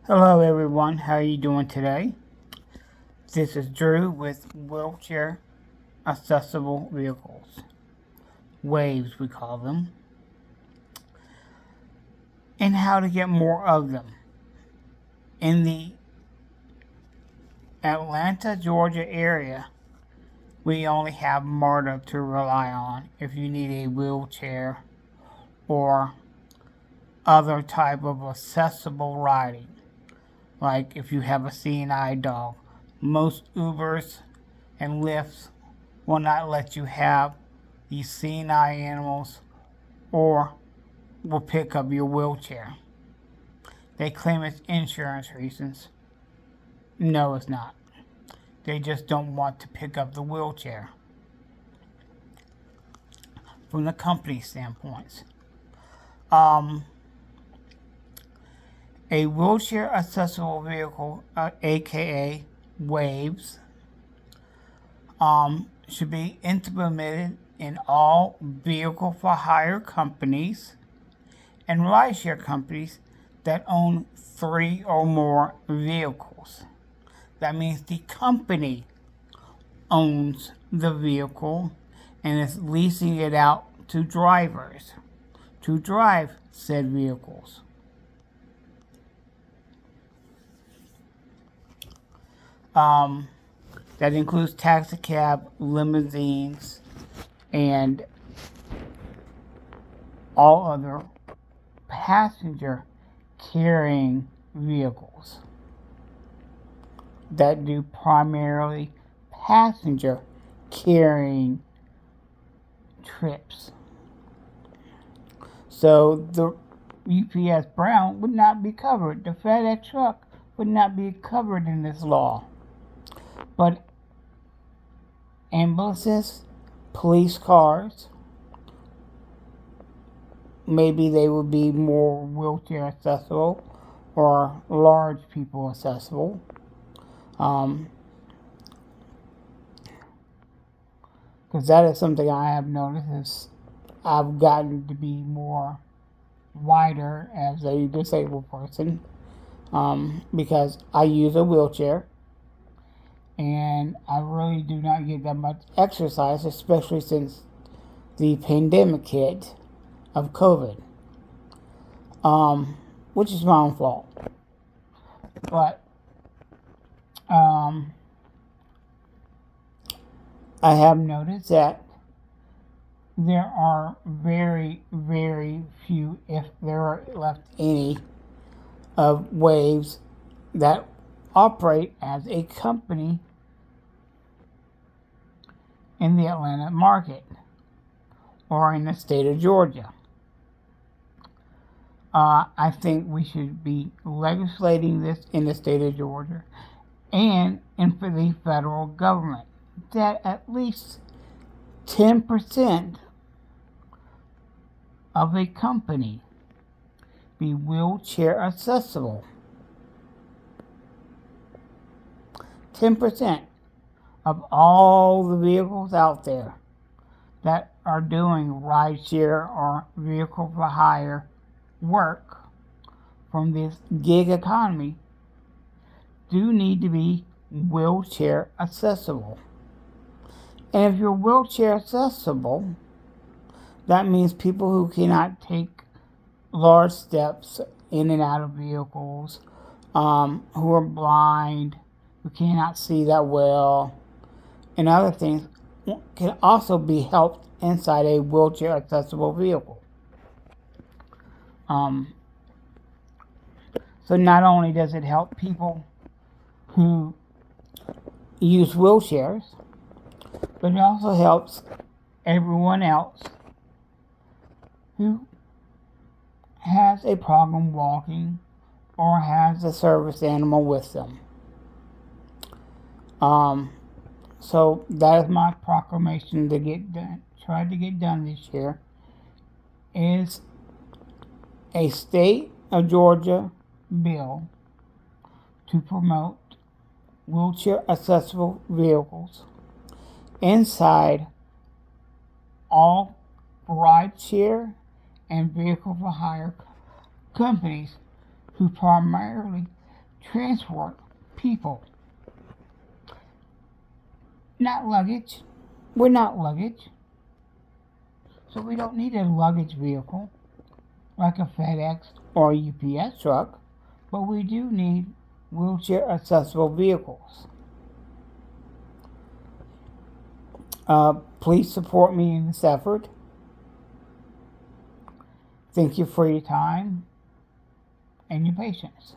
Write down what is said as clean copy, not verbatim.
Hello everyone, how are you doing today? This is Drew with Wheelchair Accessible Vehicles. WAVs we call them. And how to get more of them. In the Atlanta, Georgia area, we only have MARTA to rely on if you need a wheelchair or other type of accessible riding. Like if you have a seeing-eye dog. Most Ubers and Lyfts will not let you have these seeing-eye animals or will pick up your wheelchair. They claim it's insurance reasons. No, it's not. They just don't want to pick up the wheelchair. From the company standpoint, a wheelchair accessible vehicle, aka WAVs, should be implemented in all vehicle for hire companies and rideshare companies that own 3 or more vehicles. That means the company owns the vehicle and is leasing it out to drivers to drive said vehicles. That includes taxi cab, limousines, and all other passenger carrying vehicles that do primarily passenger carrying trips. So the UPS Brown would not be covered. The FedEx truck would not be covered in this law. But ambulances, police cars, maybe they would be more wheelchair accessible or large people accessible. Because that is something I have noticed is I've gotten to be more wider as a disabled person because I use a wheelchair and I really do not get that much exercise, especially since the pandemic hit of COVID, which is my own fault. But I have noticed that there are very, very few, if there are left any, of WAVs that operate as a company in the Atlanta market or in the state of Georgia. I think we should be legislating this in the state of Georgia and for the federal government that at least 10% of a company be wheelchair accessible. 10% of all the vehicles out there that are doing rideshare or vehicle for hire work from this gig economy do need to be wheelchair accessible. And if you're wheelchair accessible, that means people who cannot take large steps in and out of vehicles, who are blind, who cannot see that well, and other things can also be helped inside a wheelchair accessible vehicle. So not only does it help people who use wheelchairs, but it also helps everyone else who has a problem walking or has a service animal with them. So that is my proclamation to get done, tried to get done this year, is a state of Georgia bill to promote wheelchair accessible vehicles inside all rideshare and vehicle for hire companies who primarily transport people, not luggage. We're not luggage, so we don't need a luggage vehicle like a FedEx or a UPS truck, but we do need wheelchair accessible vehicles. Please support me in this effort. Thank you for your time and your patience.